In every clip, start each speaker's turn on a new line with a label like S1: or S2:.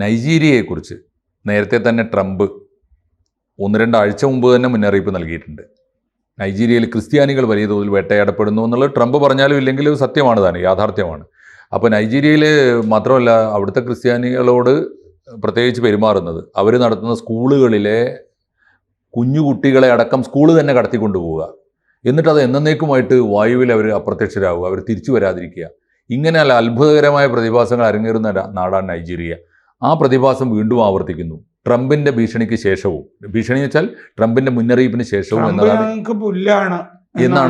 S1: നൈജീരിയയെക്കുറിച്ച് നേരത്തെ തന്നെ ട്രംപ് 1-2 ആഴ്ച മുമ്പ് തന്നെ മുന്നറിയിപ്പ് നൽകിയിട്ടുണ്ട്. നൈജീരിയയിൽ ക്രിസ്ത്യാനികൾ വലിയ തോതിൽ വേട്ടയാടപ്പെടുന്നു എന്നുള്ളത് ട്രംപ് പറഞ്ഞാലും ഇല്ലെങ്കിലും സത്യമാണ് താനും, യാഥാർത്ഥ്യമാണ്. അപ്പോൾ നൈജീരിയയിൽ മാത്രമല്ല അവിടുത്തെ ക്രിസ്ത്യാനികളോട് പ്രത്യേകിച്ച് പെരുമാറുന്നത് അവർ നടത്തുന്ന സ്കൂളുകളിലെ കുഞ്ഞുകുട്ടികളെ അടക്കം സ്കൂൾ തന്നെ കടത്തിക്കൊണ്ടുപോവുക, എന്നിട്ട് അത് എന്നേക്കുമായിട്ട് വായുവിൽ അവർ അപ്രത്യക്ഷരാകുക, അവർ തിരിച്ചു വരാതിരിക്കുക. ഇങ്ങനെ അത്ഭുതകരമായ പ്രതിഭാസങ്ങൾ അരങ്ങേറുന്ന നാടാണ് നൈജീരിയ. ആ പ്രതിഭാസം വീണ്ടും ആവർത്തിക്കുന്നു ട്രംപിന്റെ ഭീഷണിക്ക് ശേഷവും. ഭീഷണി വെച്ചാൽ ട്രംപിന്റെ മുന്നറിയിപ്പിന് ശേഷവും എന്നാണ്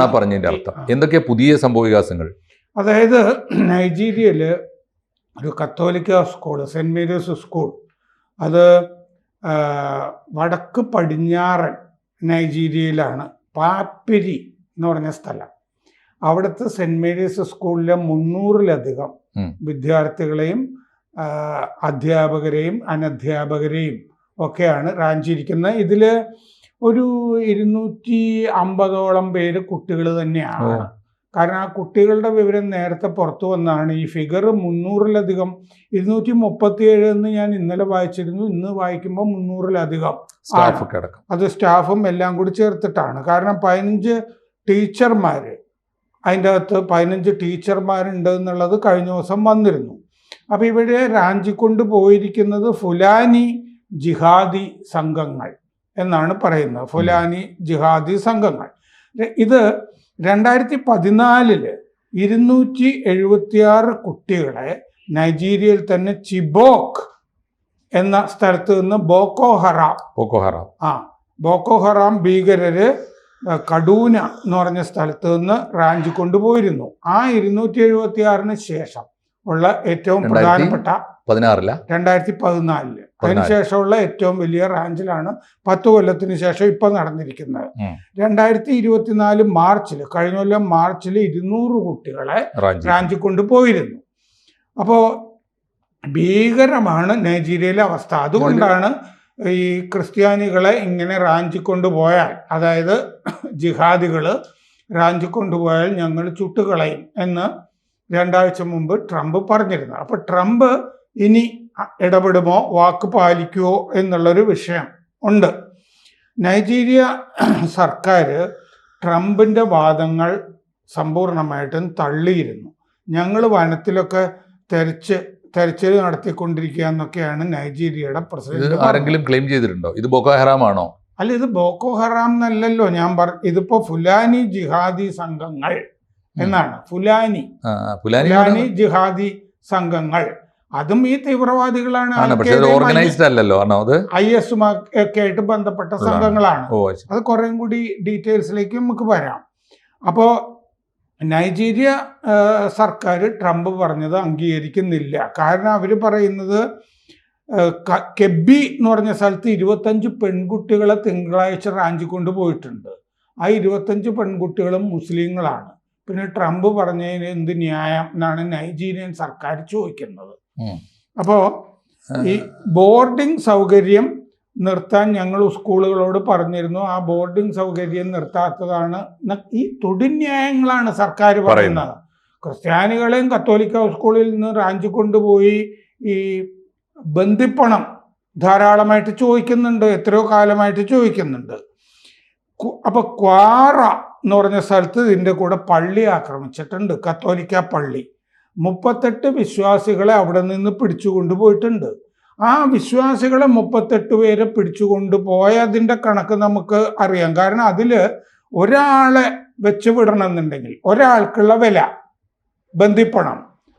S1: ആ പറഞ്ഞതിൻ്റെ അർത്ഥം. എന്തൊക്കെയാ പുതിയ സംഭവവികാസങ്ങൾ?
S2: അതായത് നൈജീരിയയിൽ ഒരു കത്തോലിക്ക സ്കൂൾ, സെൻറ് മേരീസ് സ്കൂൾ, അത് വടക്ക് പടിഞ്ഞാറൻ നൈജീരിയയിലാണ്, പാപ്പിരി എന്ന് പറഞ്ഞ സ്ഥലം. അവിടുത്തെ സെൻറ് മേരീസ് സ്കൂളിലെ 300-ലധികം വിദ്യാർത്ഥികളെയും അധ്യാപകരെയും അനധ്യാപകരെയും ഒക്കെയാണ് റാഞ്ചിയിരിക്കുന്നത്. ഇതിൽ ഒരു 250ഓളം പേര് കുട്ടികൾ തന്നെയാണ്. കാരണം ആ കുട്ടികളുടെ വിവരം നേരത്തെ പുറത്തു വന്നാണ്. ഈ ഫിഗർ 300-ലധികം, 237 എന്ന് ഞാൻ ഇന്നലെ വായിച്ചിരുന്നു, ഇന്ന് വായിക്കുമ്പോൾ 300-ലധികം. അത് സ്റ്റാഫും എല്ലാം കൂടി ചേർത്തിട്ടാണ്. കാരണം 15 ടീച്ചർമാർ, അതിൻ്റെ അകത്ത് 15 ടീച്ചർമാരുണ്ട് എന്നുള്ളത് കഴിഞ്ഞ ദിവസം വന്നിരുന്നു. അപ്പോൾ ഇവിടെ റാഞ്ചിക്കൊണ്ട് പോയിരിക്കുന്നത് ഫുലാനി ജിഹാദി സംഘങ്ങൾ എന്നാണ് പറയുന്നത്. ഫുലാനി ജിഹാദി സംഘങ്ങൾ. ഇത് 2014 276 കുട്ടികളെ നൈജീരിയയിൽ തന്നെ ചിബോക്ക് എന്ന സ്ഥലത്ത് നിന്ന് ബോക്കോ ഹറാം ഭീകരര് കഡൂന എന്ന് പറഞ്ഞ സ്ഥലത്ത് നിന്ന് റാഞ്ചി കൊണ്ടുപോയിരുന്നു. ആ 276 ശേഷം ഉള്ള ഏറ്റവും പ്രധാനപ്പെട്ട 2014 അതിനുശേഷമുള്ള ഏറ്റവും വലിയ റാഞ്ചിലാണ് 10 കൊല്ലത്തിന് ശേഷം ഇപ്പൊ നടന്നിരിക്കുന്നത്. 2024 മാർച്ചിൽ, കഴിഞ്ഞ കൊല്ലം മാർച്ചിൽ 200 കുട്ടികളെ റാഞ്ചി കൊണ്ടുപോയിരുന്നു. അപ്പോൾ ഭീകരമാണ് നൈജീരിയയിലെ അവസ്ഥ. അതുകൊണ്ടാണ് ഈ ക്രിസ്ത്യാനികളെ ഇങ്ങനെ റാഞ്ചിക്കൊണ്ടുപോയാൽ, അതായത് ജിഹാദികൾ റാഞ്ചിക്കൊണ്ടുപോയാൽ ഞങ്ങൾ ചുട്ടുകളയും എന്ന് 2 ആഴ്ച മുമ്പ് ട്രംപ് പറഞ്ഞിരുന്നു. അപ്പോൾ ട്രംപ് ഇനി ഇടപെടുമോ, വാക്ക് പാലിക്കുമോ എന്നുള്ളൊരു വിഷയം ഉണ്ട്. നൈജീരിയ സർക്കാർ ട്രംപിൻ്റെ വാദങ്ങൾ സമ്പൂർണ്ണമായിട്ടും തള്ളിയിരുന്നു. ഞങ്ങൾ വനത്തിലൊക്കെ തെരച്ചിൽ നടത്തിക്കൊണ്ടിരിക്കുക എന്നൊക്കെയാണ് നൈജീരിയയുടെ പ്രസിഡന്റ്.
S1: ആരെങ്കിലും ക്ലെയിം ചെയ്തിട്ടുണ്ടോ ഇത് ബോക്കോ ഹറാം ആണോ?
S2: അല്ല, ഇത് ബോക്കോ ഹറാം എന്നല്ലല്ലോ ഞാൻ ഇതിപ്പോ ഫുലാനി ജിഹാദി സംഘങ്ങൾ എന്നാണ്. ഫുലാനി ജിഹാദി സംഘങ്ങൾ, അതും ഈ തീവ്രവാദികളാണ്. IS ഒക്കെ ആയിട്ട് ബന്ധപ്പെട്ട സംഘങ്ങളാണ്. അത് കുറേ കൂടി ഡീറ്റെയിൽസിലേക്ക് നമുക്ക് വരാം. അപ്പോൾ നൈജീരിയ സർക്കാർ ട്രംപ് പറഞ്ഞത് അംഗീകരിക്കുന്നില്ല. കാരണം അവർ പറയുന്നത് കെബി എന്ന് പറഞ്ഞ സ്ഥലത്ത് 25 പെൺകുട്ടികളെ തിങ്കളാഴ്ച റാഞ്ചി കൊണ്ടുപോയിട്ടുണ്ട്. ആ 25 പെൺകുട്ടികളും മുസ്ലിങ്ങളാണ്. പിന്നെ ട്രംപ് പറഞ്ഞതിന് എന്ത് ന്യായം എന്നാണ് നൈജീരിയൻ സർക്കാർ ചോദിക്കുന്നത്. അപ്പോൾ ഈ ബോർഡിംഗ് സൗകര്യം നിർത്താൻ ഞങ്ങൾ സ്കൂളുകളോട് പറഞ്ഞിരുന്നു. ആ ബോർഡിംഗ് സൗകര്യം നിർത്താത്തതാണ് ഈ തൊടുന്യായങ്ങളാണ് സർക്കാർ പറയുന്നത്. ക്രിസ്ത്യാനികളെയും കത്തോലിക്ക സ്കൂളിൽ നിന്ന് റാഞ്ചി കൊണ്ടുപോയി ഈ ബന്ദിപ്പണം ധാരാളമായിട്ട് ചോദിക്കുന്നുണ്ട്, എത്രയോ കാലമായിട്ട് ചോദിക്കുന്നുണ്ട്. അപ്പോൾ ക്വാറ എന്ന് പറഞ്ഞ സ്ഥലത്ത് ഇതിൻ്റെ കൂടെ പള്ളി ആക്രമിച്ചിട്ടുണ്ട്, കത്തോലിക്ക പള്ളി. 38 വിശ്വാസികളെ അവിടെ നിന്ന് പിടിച്ചുകൊണ്ടുപോയിട്ടുണ്ട്. ആ വിശ്വാസികളെ 38 പേരെ പിടിച്ചുകൊണ്ടുപോയതിൻ്റെ കണക്ക് നമുക്ക് അറിയാം. കാരണം അതിൽ ഒരാളെ വെച്ച് വിടണമെന്നുണ്ടെങ്കിൽ ഒരാൾക്കുള്ള വില ബന്ദിപ്പണം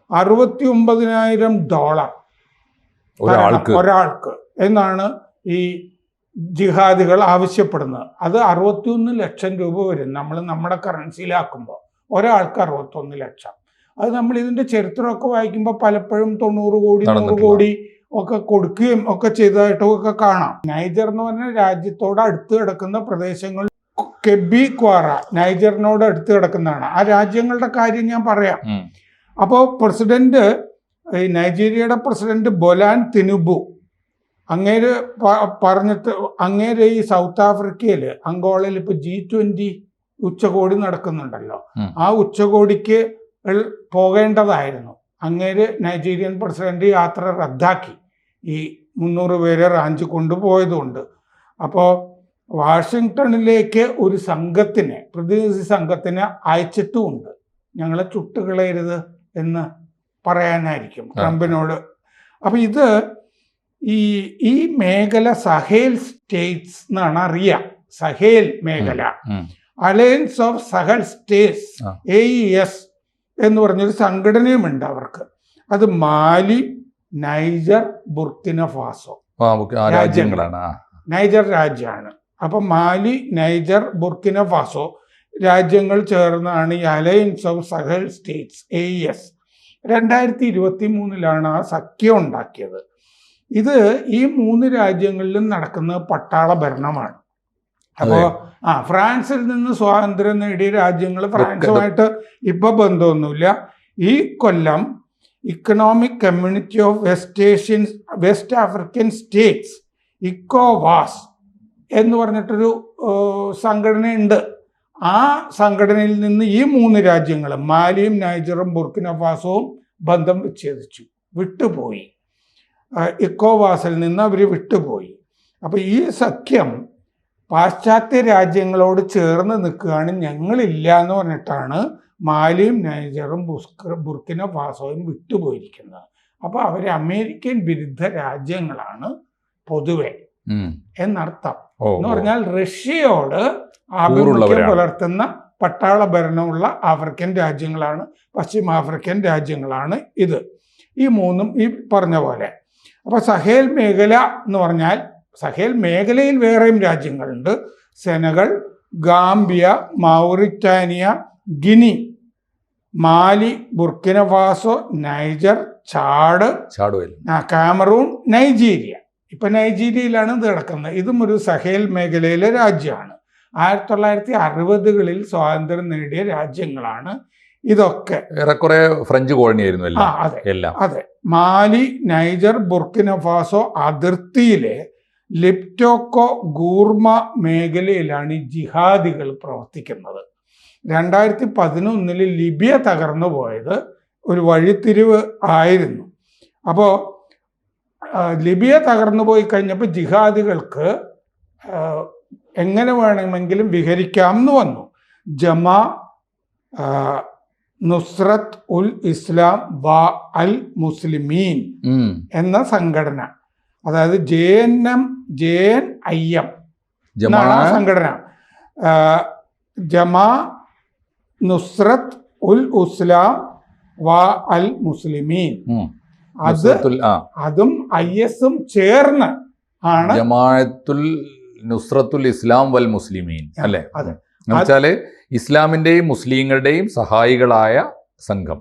S2: $69,000 ഒരാൾക്ക് എന്നാണ് ഈ ജിഹാദികൾ ആവശ്യപ്പെടുന്നത്. അത് 61 ലക്ഷം രൂപ വരും നമ്മുടെ കറൻസിയിലാക്കുമ്പോൾ. ഒരാൾക്ക് 61 ലക്ഷം. അത് നമ്മൾ ഇതിൻ്റെ ചരിത്രമൊക്കെ വായിക്കുമ്പോൾ പലപ്പോഴും 90 കോടി 100 കോടി ഒക്കെ കൊടുക്കുകയും ഒക്കെ ചെയ്തതായിട്ടും ഒക്കെ കാണാം. നൈജർ എന്ന് പറഞ്ഞ രാജ്യത്തോട് അടുത്ത് കിടക്കുന്ന പ്രദേശങ്ങൾ, കെബി, ക്വാറ നൈജറിനോട് അടുത്ത് കിടക്കുന്നതാണ്. ആ രാജ്യങ്ങളുടെ കാര്യം ഞാൻ പറയാം. അപ്പോൾ നൈജീരിയയുടെ പ്രസിഡന്റ് ബൊലാൻ തിനുബു അങ്ങേര് പറഞ്ഞിട്ട്, അങ്ങേര് ഈ സൗത്ത് ആഫ്രിക്കയിൽ അങ്കോളയിൽ ഇപ്പോൾ G20 ഉച്ചകോടി നടക്കുന്നുണ്ടല്ലോ, ആ ഉച്ചകോടിക്ക് പോകേണ്ടതായിരുന്നു. അങ്ങേര് നൈജീരിയൻ പ്രസിഡന്റ് യാത്ര റദ്ദാക്കി. ഈ 300 പേരെ റാഞ്ചി കൊണ്ടുപോയതുകൊണ്ട്. അപ്പോൾ വാഷിങ്ടണിലേക്ക് ഒരു സംഘത്തിനെ, പ്രതിനിധി സംഘത്തിനെ അയച്ചിട്ടുമുണ്ട്. ഞങ്ങളെ ചുട്ടുകളയരുത് എന്ന് പറയാനായിരിക്കും ട്രംപിനോട്. അപ്പം ഇത് ഈ മേഖല സഹേൽ സ്റ്റേറ്റ്സ് എന്നാണ് അറിയാം. സഹേൽ മേഖല, alliance of Sahal States, AES എന്ന് പറഞ്ഞൊരു സംഘടനയുമുണ്ട് അവർക്ക്. അത് മാലി, നൈജർ, ബുർക്കിന ഫാസോ
S1: രാജ്യങ്ങളാണ്.
S2: നൈജർ രാജ്യമാണ്. അപ്പം മാലി, നൈജർ, ബുർക്കിന ഫാസോ രാജ്യങ്ങൾ ചേർന്നാണ് ഈ alliance of Sahal States, AES. 2023 ആ സഖ്യം ഉണ്ടാക്കിയത്. ഇത് ഈ 3 രാജ്യങ്ങളിലും നടക്കുന്ന പട്ടാള ഭരണമാണ്. അപ്പോൾ ഫ്രാൻസിൽ നിന്ന് സ്വാതന്ത്ര്യം നേടിയ രാജ്യങ്ങൾ ഫ്രാൻസുമായിട്ട് ഇപ്പൊ ബന്ധമൊന്നുമില്ല. ഈ കൊല്ലം economic community of West African states, ഇക്കോവാസ് എന്ന് പറഞ്ഞിട്ടൊരു സംഘടനയുണ്ട്. ആ സംഘടനയിൽ നിന്ന് ഈ 3 രാജ്യങ്ങളും മാലിയും നൈജറും ബുർക്കിന ഫാസോവും ബന്ധം വിച്ഛേദിച്ചു, വിട്ടുപോയി. ഇക്കോവാസിൽ നിന്ന് അവർ വിട്ടുപോയി. അപ്പോൾ ഈ സഖ്യം പാശ്ചാത്യ രാജ്യങ്ങളോട് ചേർന്ന് നിൽക്കുകയാണ്. ഞങ്ങളില്ല എന്ന് പറഞ്ഞിട്ടാണ് മാലിയും നൈജറും ബുർക്കിന ഫാസോയും വിട്ടുപോയിരിക്കുന്നത്. അപ്പോൾ അവർ അമേരിക്കൻ വിരുദ്ധ രാജ്യങ്ങളാണ് പൊതുവെ എന്നർത്ഥം. എന്ന് പറഞ്ഞാൽ റഷ്യയോട് ആഭിമുഖ്യം പുലർത്തുന്ന പട്ടാള ഭരണമുള്ള ആഫ്രിക്കൻ രാജ്യങ്ങളാണ്, പശ്ചിമാഫ്രിക്കൻ രാജ്യങ്ങളാണ് ഇത്. ഈ 3 ഈ പറഞ്ഞ പോലെ. അപ്പോൾ സഹേൽ മേഖല എന്ന് പറഞ്ഞാൽ സഹേൽ മേഖലയിൽ വേറെയും രാജ്യങ്ങളുണ്ട്. Senegal, Gambia, Mauritania, Guinea, Mali, Burkina Faso, Niger, Chad, Cameroon, Nigeria. ഇപ്പം നൈജീരിയയിലാണ് ഇത് കിടക്കുന്നത്. ഇതും ഒരു സഹേൽ മേഖലയിലെ രാജ്യമാണ്. 1960കളിൽ സ്വാതന്ത്ര്യം നേടിയ രാജ്യങ്ങളാണ് ഇതൊക്കെ.
S1: ഏറെക്കുറെ ഫ്രഞ്ച് കോളനി ആയിരുന്നു
S2: അതെ. മാലി, നൈജർ, ബുർക്കിന ഫാസോ അതിർത്തിയിലെ ലിപ്റ്റോക്കോ ഗൂർമ മേഖലയിലാണ് ഈ ജിഹാദികൾ പ്രവർത്തിക്കുന്നത്. 2011 ലിബിയ തകർന്നു പോയത് ഒരു വഴിത്തിരിവ് ആയിരുന്നു. അപ്പോൾ ലിബിയ തകർന്നു പോയി കഴിഞ്ഞപ്പോൾ ജിഹാദികൾക്ക് എങ്ങനെ വേണമെങ്കിലും വിഹരിക്കാം എന്ന് വന്നു. ജമാ നുസ്രത്ത് ഉൽ ഇസ്ലാം വ അൽ മുസ്ലിമീൻ എന്ന സംഘടന, അതായത് JNIM എന്നാണ് സംഘടന. ജമാ നുസ്രത്ത് ഉൽ ഇസ്ലാം വ അൽ മുസ്ലിമീൻ, അതും IS-ഉം ചേർന്ന് ആണ്
S1: ജമാഅത്തുൽ നുസ്രത്തുൽ ഇസ്ലാം വൽ മുസ്ലിമീൻ അല്ലേ? എന്നുവെച്ചാല് ഇസ്ലാമിന്റെയും മുസ്ലിങ്ങളുടെയും സഹായികളായ സംഘം.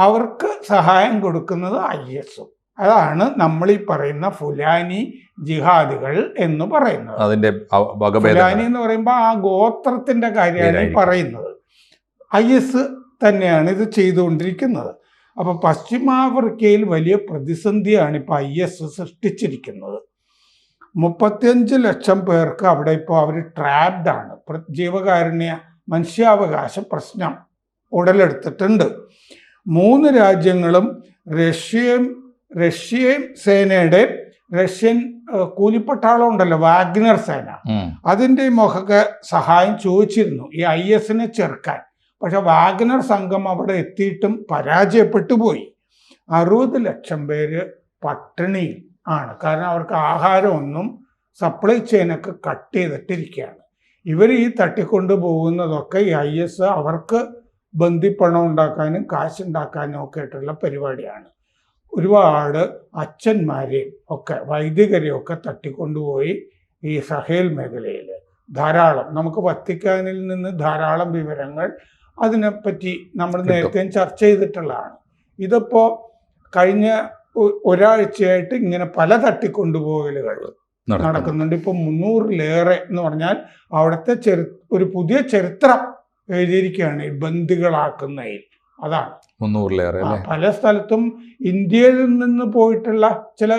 S2: അവർക്ക് സഹായം കൊടുക്കുന്നത് IS-ഉം. അതാണ് നമ്മൾ ഈ പറയുന്ന ഫുലാനി ജിഹാദികൾ എന്ന് പറയുന്നത്.
S1: അതിന്റെ
S2: ഫുലാനി എന്ന് പറയുമ്പോൾ ആ ഗോത്രത്തിന്റെ കാര്യമാണ് ഈ പറയുന്നത്. IS തന്നെയാണ് ഇത് ചെയ്തുകൊണ്ടിരിക്കുന്നത്. അപ്പോൾ പശ്ചിമാഫ്രിക്കയിൽ വലിയ പ്രതിസന്ധിയാണ് ഇപ്പോൾ IS സൃഷ്ടിച്ചിരിക്കുന്നത്. 35 ലക്ഷം പേർക്ക് അവിടെ ഇപ്പോൾ അവർ ട്രാപ്ഡ് ആണ്. ജീവകാരുണ്യ മനുഷ്യാവകാശ പ്രശ്നം ഉടലെടുത്തിട്ടുണ്ട്. 3 രാജ്യങ്ങളും റഷ്യൻ സേനയുടെ റഷ്യൻ കൂലിപ്പട്ടാളം ഉണ്ടല്ലോ, വാഗ്നർ സേന, അതിൻ്റെയും ഒക്കെ സഹായം ചോദിച്ചിരുന്നു ഈ IS-നെ ചെറുക്കാൻ. പക്ഷെ വാഗ്നർ സംഘം അവിടെ എത്തിയിട്ടും പരാജയപ്പെട്ടു പോയി. 60 ലക്ഷം പേര് പട്ടിണിയിൽ ആണ്. കാരണം അവർക്ക് ആഹാരമൊന്നും സപ്ലൈ ചെയിനൊക്കെ കട്ട് ചെയ്തിട്ടിരിക്കുകയാണ്. ഇവർ ഈ തട്ടിക്കൊണ്ടു പോകുന്നതൊക്കെ ഈ IS അവർക്ക് ബന്ധിപ്പണം ഉണ്ടാക്കാനും കാശുണ്ടാക്കാനും ഒക്കെ ആയിട്ടുള്ള പരിപാടിയാണ്. ഒരുപാട് അച്ഛന്മാരെയും ഒക്കെ വൈദികരെയും ഒക്കെ തട്ടിക്കൊണ്ടുപോയി ഈ സഹേൽ മേഖലയിൽ ധാരാളം, നമുക്ക് വത്തിക്കാനിൽ നിന്ന് ധാരാളം വിവരങ്ങൾ അതിനെപ്പറ്റി നമ്മൾ നേരത്തെ ചർച്ച ചെയ്തിട്ടുള്ളതാണ്. ഇതിപ്പോൾ കഴിഞ്ഞ ഒരാഴ്ചയായിട്ട് ഇങ്ങനെ പല തട്ടിക്കൊണ്ടുപോകലുകൾ നടക്കുന്നുണ്ട്. ഇപ്പോൾ 300-ലേറെ എന്ന് പറഞ്ഞാൽ അവിടുത്തെ ഒരു പുതിയ ചരിത്രം എഴുതിയിരിക്കുകയാണ് ഈ ബന്ദികളാക്കുന്നതിൽ. അതാണ്
S1: 300-ലേറെ.
S2: പല സ്ഥലത്തും ഇന്ത്യയിൽ നിന്ന് പോയിട്ടുള്ള ചില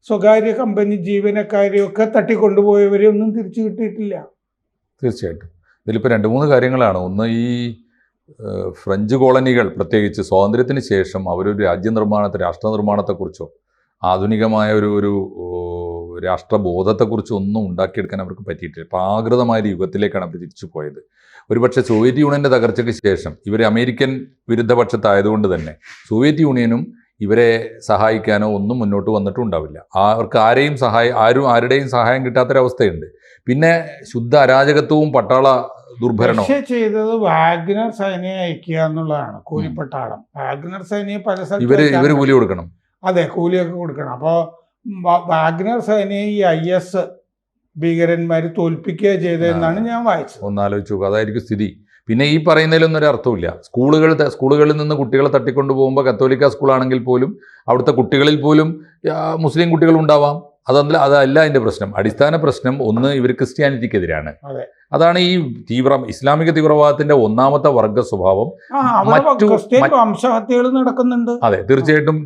S2: സ്വകാര്യ കമ്പനി ജീവനക്കാരെയൊക്കെ തട്ടിക്കൊണ്ടുപോയവരെയൊന്നും തിരിച്ചു കിട്ടിയിട്ടില്ല.
S1: തീർച്ചയായിട്ടും ഇതിലിപ്പോൾ 2-3 കാര്യങ്ങളാണ്. ഒന്ന്, ഈ ഫ്രഞ്ച് കോളനികൾ പ്രത്യേകിച്ച് സ്വാതന്ത്ര്യത്തിന് ശേഷം അവരൊരു രാഷ്ട്ര നിർമ്മാണത്തെക്കുറിച്ചോ ആധുനികമായ ഒരു രാഷ്ട്രബോധത്തെക്കുറിച്ച് ഒന്നും ഉണ്ടാക്കിയെടുക്കാൻ അവർക്ക് പറ്റിയിട്ടില്ല. പ്രാകൃതമായ ഒരു യുഗത്തിലേക്കാണ് അവർ തിരിച്ചു പോയത്. ഒരുപക്ഷെ സോവിയറ്റ് യൂണിയൻ്റെ തകർച്ചയ്ക്ക് ശേഷം ഇവർ അമേരിക്കൻ വിരുദ്ധപക്ഷത്തായതുകൊണ്ട് തന്നെ സോവിയറ്റ് യൂണിയനും ഇവരെ സഹായിക്കാനോ ഒന്നും മുന്നോട്ട് വന്നിട്ടുണ്ടാവില്ല. അവർക്ക് ആരുടെയും സഹായം കിട്ടാത്തൊരവസ്ഥയുണ്ട്. പിന്നെ ശുദ്ധ അരാജകത്വവും പട്ടാള ദുർഭരണവും.
S2: റഷ്യ ചെയ്തത് വാഗ്നർ സൈന്യം അയക്കുക എന്നുള്ളതാണ്. കൂലിപ്പട്ടാളം. വാഗ്നർ സൈന്യം പല
S1: ഇവര് കൂലി കൊടുക്കണം.
S2: അതെ, കൂലിയൊക്കെ കൊടുക്കണം. അപ്പോൾ വാഗ്നർ സൈന്യം ഈ IS ഭീകരന്മാർ തോൽപ്പിക്കുക ചെയ്തതെന്നാണ് ഞാൻ വായിച്ചത്.
S1: ഒന്നാലോചിച്ച് നോക്കുക, അതായിരിക്കും സ്ഥിതി. പിന്നെ ഈ പറയുന്നതിലൊന്നും ഒരു അർത്ഥമില്ല. സ്കൂളുകളിൽ നിന്ന് കുട്ടികളെ തട്ടിക്കൊണ്ടു പോകുമ്പോൾ കത്തോലിക്ക സ്കൂളാണെങ്കിൽ പോലും അവിടുത്തെ കുട്ടികളിൽ പോലും മുസ്ലിം കുട്ടികളുണ്ടാവാം. അതല്ല അതിൻ്റെ പ്രശ്നം. അടിസ്ഥാന പ്രശ്നം ഒന്ന്, ഇവർ ക്രിസ്ത്യാനിറ്റിക്കെതിരാണ്. അതാണ് ഈ ഇസ്ലാമിക തീവ്രവാദത്തിന്റെ ഒന്നാമത്തെ വർഗ സ്വഭാവം.
S2: വംശഹത്യകൾ നടക്കുന്നുണ്ട്.
S1: അതെ, തീർച്ചയായിട്ടും.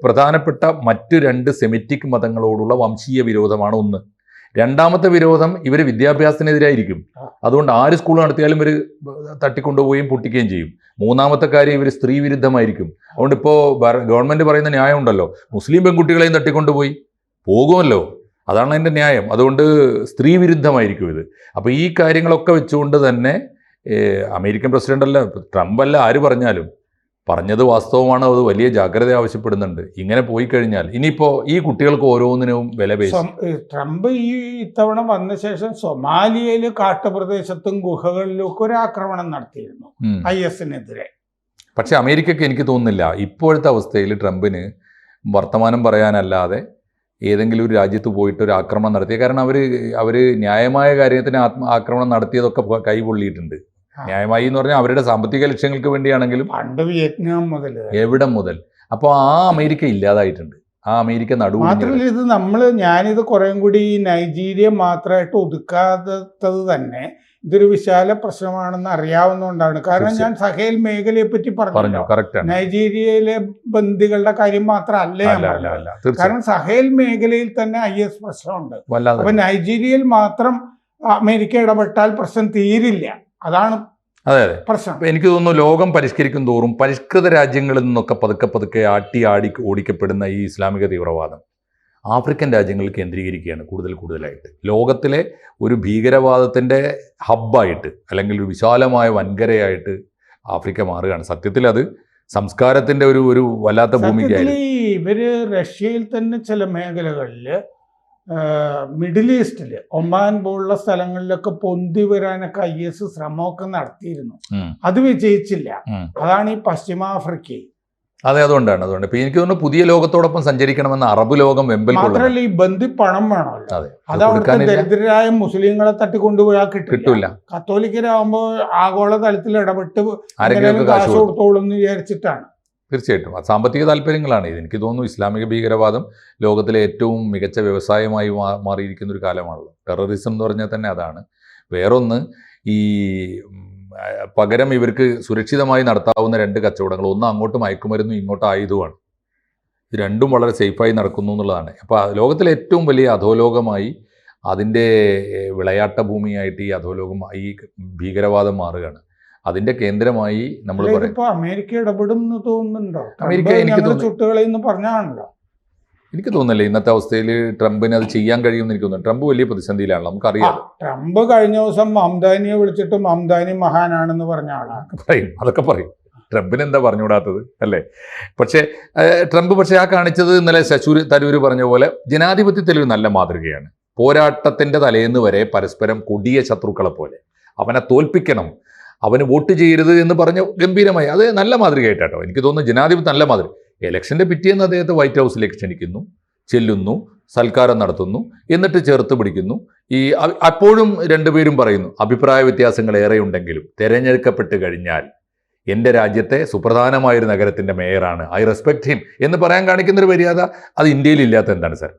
S1: പ്രധാനപ്പെട്ട മറ്റു രണ്ട് സെമിറ്റിക് മതങ്ങളോടുള്ള വംശീയ വിരോധമാണ് ഒന്ന്. രണ്ടാമത്തെ വിരോധം ഇവർ വിദ്യാഭ്യാസത്തിനെതിരായിരിക്കും. അതുകൊണ്ട് ആര് സ്കൂൾ നടത്തിയാലും ഇവർ തട്ടിക്കൊണ്ടുപോവുകയും പൊട്ടിക്കുകയും ചെയ്യും. മൂന്നാമത്തെ കാര്യം, ഇവർ സ്ത്രീ വിരുദ്ധമായിരിക്കും. അതുകൊണ്ട് ഇപ്പോൾ ഗവൺമെന്റ് പറയുന്ന ന്യായം ഉണ്ടല്ലോ, മുസ്ലിം പെൺകുട്ടികളെയും തട്ടിക്കൊണ്ടുപോയി പോകുമല്ലോ, അതാണ് അതിൻ്റെ ന്യായം. അതുകൊണ്ട് സ്ത്രീ വിരുദ്ധമായിരിക്കും ഇത്. അപ്പോൾ ഈ കാര്യങ്ങളൊക്കെ വെച്ചുകൊണ്ട് തന്നെ അമേരിക്കൻ പ്രസിഡന്റ് ട്രംപ് അല്ല ആര് പറഞ്ഞാലും പറഞ്ഞത് വാസ്തവമാണ്. അത് വലിയ ജാഗ്രത ആവശ്യപ്പെടുന്നുണ്ട്. ഇങ്ങനെ പോയി കഴിഞ്ഞാൽ ഇനിയിപ്പോൾ ഈ കുട്ടികൾക്ക് ഓരോന്നിനും വില പേശും.
S2: ട്രംപ് ഇത്തവണ വന്ന ശേഷം സൊമാലിയയിൽ കാട്ടുപ്രദേശത്തും ഗുഹകളിലും ഒക്കെ ഒരു ആക്രമണം നടത്തിയിരുന്നു ISനെതിരെ.
S1: പക്ഷെ അമേരിക്കയ്ക്ക് എനിക്ക് തോന്നുന്നില്ല ഇപ്പോഴത്തെ അവസ്ഥയിൽ ട്രംപിന് വർത്തമാനം പറയാനല്ലാതെ ഏതെങ്കിലും ഒരു രാജ്യത്ത് പോയിട്ട് ഒരു ആക്രമണം നടത്തിയ, കാരണം അവർ ന്യായമായ കാര്യത്തിന് ആക്രമണം നടത്തിയതൊക്കെ കൈപൊള്ളിയിട്ടുണ്ട്. ന്യായമായി എന്ന് പറഞ്ഞാൽ അവരുടെ സാമ്പത്തിക ലക്ഷ്യങ്ങൾക്ക് വേണ്ടിയാണെങ്കിലും
S2: പണ്ട് വിയറ്റ്നാം മുതൽ
S1: എവിടെ മുതൽ. അപ്പോൾ ആ അമേരിക്ക ഇല്ലാതായിട്ടുണ്ട്. ആ അമേരിക്ക
S2: മാത്രമല്ല, ഇത് ഞാനിത് കുറേം കൂടി നൈജീരിയ മാത്രമായിട്ട് ഒതുക്കാത്തത് തന്നെ ഇതൊരു വിശാല പ്രശ്നമാണെന്ന് അറിയാവുന്നതുകൊണ്ടാണ്. കാരണം ഞാൻ സഹേൽ മേഖലയെ പറ്റി പറഞ്ഞു. നൈജീരിയയിലെ ബന്ദികളുടെ കാര്യം മാത്രമല്ല. കാരണം സഹേൽ മേഖലയിൽ തന്നെ IS പ്രശ്നമുണ്ട്. അപ്പൊ നൈജീരിയയിൽ മാത്രം അമേരിക്ക ഇടപെട്ടാൽ പ്രശ്നം തീരില്ല. അതാണ് പ്രശ്നം.
S1: എനിക്ക് തോന്നുന്നു ലോകം പരിഷ്കരിക്കും തോറും പരിഷ്കൃത രാജ്യങ്ങളിൽ നിന്നൊക്കെ പതുക്കെ ആടി ഓടിക്കപ്പെടുന്ന ഈ ഇസ്ലാമിക തീവ്രവാദം ആഫ്രിക്കൻ രാജ്യങ്ങളിൽ കേന്ദ്രീകരിക്കുകയാണ് കൂടുതലായിട്ട്. ലോകത്തിലെ ഒരു ഭീകരവാദത്തിൻ്റെ ഹബ്ബായിട്ട് അല്ലെങ്കിൽ ഒരു വിശാലമായ വൻകരയായിട്ട് ആഫ്രിക്ക മാറുകയാണ്. സത്യത്തിൽ അത് സംസ്കാരത്തിൻ്റെ ഒരു വല്ലാത്ത ഭൂമികയായിരുന്നു.
S2: ഇവര് റഷ്യയിൽ തന്നെ ചില മേഖലകളിൽ, മിഡിൽ ഈസ്റ്റിൽ ഒമാൻ പോലുള്ള സ്ഥലങ്ങളിലൊക്കെ പൊന്തി വരാനൊക്കെ IS ശ്രമമൊക്കെ നടത്തിയിരുന്നു. അത് വിജയിച്ചില്ല. അതാണ് ഈ പശ്ചിമാഫ്രിക്കയിൽ.
S1: അതെ, അതുകൊണ്ട് ഇപ്പൊ എനിക്ക് തോന്നുന്നു പുതിയ ലോകത്തോടൊപ്പം സഞ്ചരിക്കണമെന്ന് അറബ് ലോകം വെമ്പൽ.
S2: മാത്രമല്ല, ഈ ബന്ധി പണം വേണമല്ലോ. അത് അവിടുത്തെ ദരിദ്രരായ മുസ്ലിങ്ങളെ തട്ടിക്കൊണ്ടുപോയാൽ കിട്ടില്ല. കത്തോലിക്കരാകുമ്പോൾ ആഗോള തലത്തിൽ ഇടപെട്ട് കാശ് കൊടുത്തോളും എന്ന് വിചാരിച്ചിട്ടാണ്.
S1: തീർച്ചയായിട്ടും സാമ്പത്തിക താല്പര്യങ്ങളാണ് ഇത്. എനിക്ക് തോന്നുന്നു ഇസ്ലാമിക ഭീകരവാദം ലോകത്തിലെ ഏറ്റവും മികച്ച വ്യവസായമായി മാറിയിരിക്കുന്ന ഒരു കാലമാണല്ലോ. ടെററിസം എന്ന് പറഞ്ഞാൽ തന്നെ അതാണ്. വേറൊന്ന്, ഈ പകരം ഇവർക്ക് സുരക്ഷിതമായി നടത്താവുന്ന രണ്ട് കച്ചവടങ്ങൾ, ഒന്ന് അങ്ങോട്ട് മയക്കുമരുന്നും ഇങ്ങോട്ട് ആയുധമാണ്. ഇത് രണ്ടും വളരെ സേഫായി നടക്കുന്നു എന്നുള്ളതാണ്. അപ്പോൾ ലോകത്തിലെ ഏറ്റവും വലിയ അധോലോകമായി, അതിൻ്റെ വിളയാട്ട ഭൂമിയായിട്ട് ഈ അധോലോകം, ഈ ഭീകരവാദം മാറുകയാണ്. അതിന്റെ കേന്ദ്രമായി നമ്മൾ
S2: അമേരിക്ക ഇടപെടും എന്ന് തോന്നുന്നുണ്ടോ?
S1: അമേരിക്ക
S2: എനിക്ക്
S1: തോന്നുന്നില്ല ഇന്നത്തെ അവസ്ഥയിൽ ട്രംപിന് അത് ചെയ്യാൻ കഴിയുമെന്ന് എനിക്ക് തോന്നുന്നു. ട്രംപ് വലിയ പ്രതിസന്ധിയിലാണല്ലോ, നമുക്കറിയാം.
S2: ട്രംപ് കഴിഞ്ഞ ദിവസം മംദാനിയെ വിളിച്ചിട്ട് മംദാനി മഹാനാണെന്ന് പറഞ്ഞ ആളാണ്.
S1: അതൊക്കെ പറയും. ട്രംപിന് എന്താ പറഞ്ഞുകൂടാത്തത് അല്ലേ? ട്രംപ് ആ കാണിച്ചത് ഇന്നലെ തരൂര് പറഞ്ഞ പോലെ ജനാധിപത്യത്തിൽ ഒരു നല്ല മാതൃകയാണ്. പോരാട്ടത്തിന്റെ തലേന്ന് വരെ പരസ്പരം കൊടിയ ശത്രുക്കളെ പോലെ അവനെ തോൽപ്പിക്കണം, അവന് വോട്ട് ചെയ്യരുത് എന്ന് പറഞ്ഞ് ഗംഭീരമായി, അത് നല്ല മാതൃകയായിട്ടോ എനിക്ക് തോന്നുന്നു. ജനാധിപത്യം നല്ല മാതൃക. ഇലക്ഷൻ്റെ പിറ്റേന്ന് അദ്ദേഹത്തെ വൈറ്റ് ഹൗസിലേക്ക് ക്ഷണിക്കുന്നു, ചെല്ലുന്നു, സൽക്കാരം നടത്തുന്നു, എന്നിട്ട് ചേർത്ത് പിടിക്കുന്നു. അപ്പോഴും രണ്ടുപേരും പറയുന്നു അഭിപ്രായ വ്യത്യാസങ്ങൾ ഏറെ ഉണ്ടെങ്കിലും തിരഞ്ഞെടുക്കപ്പെട്ട് കഴിഞ്ഞാൽ എൻ്റെ രാജ്യത്തെ സുപ്രധാനമായൊരു നഗരത്തിൻ്റെ മേയറാണ്, ഐ റെസ്പെക്ട് ഹിം എന്ന് പറയാൻ കാണിക്കുന്നൊരു മര്യാദ അത് ഇന്ത്യയിൽ ഇല്ലാത്ത എന്താണ് സാർ?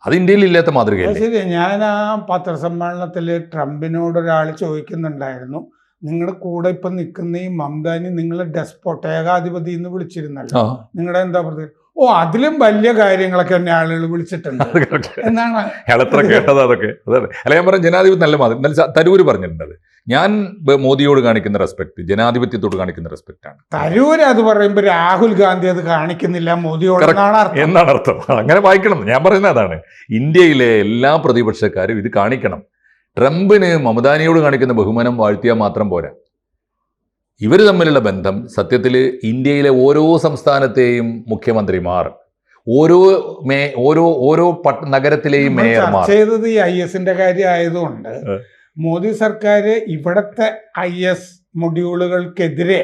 S1: അത് ഇന്ത്യയിൽ ഇല്ലാത്ത മാതൃകയല്ലേ?
S2: ശരി. ഞാൻ ആ പത്രസമ്മേളനത്തിൽ ട്രംപിനോട് ഒരാൾ ചോദിക്കുന്നുണ്ടായിരുന്നു, നിങ്ങളുടെ കൂടെ ഇപ്പം നിൽക്കുന്ന ഈ മംദാനി നിങ്ങളെ ഡെസ്പോട്ട് ഏകാധിപതി എന്ന് വിളിച്ചിരുന്നല്ലോ, നിങ്ങളുടെ എന്താ പറയുക? അതിലും വലിയ കാര്യങ്ങളൊക്കെ എന്നെ ആളുകൾ വിളിച്ചിട്ടുണ്ട് എന്നാണ്
S1: അയാളെത്ര കേട്ടത് അതൊക്കെ. അതെ. അല്ല, ഞാൻ പറഞ്ഞ ജനാധിപത്യം നല്ല മാതിരി. ഇന്നലെ തരൂര് പറഞ്ഞിട്ടുണ്ട് അത്. ഞാൻ മോദിയോട് കാണിക്കുന്ന റെസ്പെക്ട് ജനാധിപത്യത്തോട് കാണിക്കുന്ന റെസ്പെക്ട് ആണ്.
S2: തരൂര് അത് പറയുമ്പോൾ രാഹുൽ ഗാന്ധി അത് കാണിക്കുന്നില്ല മോദിയോട്
S1: എന്നാണ് അർത്ഥം. അങ്ങനെ വായിക്കണം. ഞാൻ പറയുന്നത് അതാണ്. ഇന്ത്യയിലെ എല്ലാ പ്രതിപക്ഷക്കാരും ഇത് കാണിക്കണം. ട്രംപിന് മമതാനിയോട് കാണിക്കുന്ന ബഹുമാനം വാഴ്ത്തിയാൽ മാത്രം പോരാ. ഇവർ തമ്മിലുള്ള ബന്ധം സത്യത്തിൽ ഇന്ത്യയിലെ ഓരോ സംസ്ഥാനത്തെയും മുഖ്യമന്ത്രിമാർ, ഓരോ നഗരത്തിലെയും മേയർമാർ
S2: ചെയ്തത് ഈ IS-ന്റെ കാര്യം ആയതുകൊണ്ട് മോദി സർക്കാർ ഇവിടത്തെ IS മൊഡ്യൂളുകൾക്കെതിരെ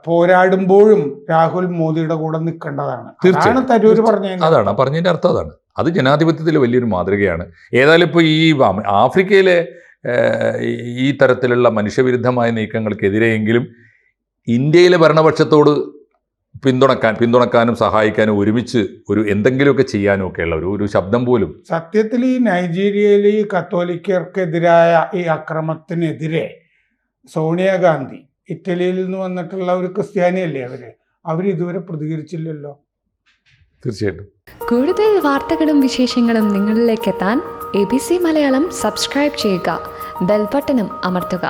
S2: പോരാടുമ്പോഴും രാഹുൽ മോദിയുടെ കൂടെ നിൽക്കേണ്ടതാണ്. തീർച്ചയായും തരൂര് പറഞ്ഞത്
S1: അതാണ്. പറഞ്ഞതിൻ്റെ അർത്ഥം അതാണ്. അത് ജനാധിപത്യത്തിൽ വലിയൊരു മാതൃകയാണ്. ഏതായാലും ഇപ്പോൾ ഈ ആഫ്രിക്കയിലെ ഈ തരത്തിലുള്ള മനുഷ്യവിരുദ്ധമായ നീക്കങ്ങൾക്കെതിരെയെങ്കിലും ഇന്ത്യയിലെ ഭരണപക്ഷത്തോട് പിന്തുണക്കാനും സഹായിക്കാനും ഒരുമിച്ച് എന്തെങ്കിലുമൊക്കെ ചെയ്യാനും ഒക്കെയുള്ള ഒരു ശബ്ദം പോലും.
S2: സത്യത്തിൽ ഈ നൈജീരിയയിൽ ഈ കത്തോലിക്കർക്കെതിരായ ഈ അക്രമത്തിനെതിരെ സോണിയാഗാന്ധി, ഇറ്റലിയിൽ നിന്ന് വന്നിട്ടുള്ള ഒരു ക്രിസ്ത്യാനിയല്ലേ അവരിതുവരെ പ്രതികരിച്ചില്ലല്ലോ.
S1: തീർച്ചയായിട്ടും
S3: കൂടുതൽ വാർത്തകളും വിശേഷങ്ങളും നിങ്ങളിലേക്ക് എത്താൻ ABC മലയാളം സബ്സ്ക്രൈബ് ചെയ്യുക, ബെൽ ബട്ടണും അമർത്തുക.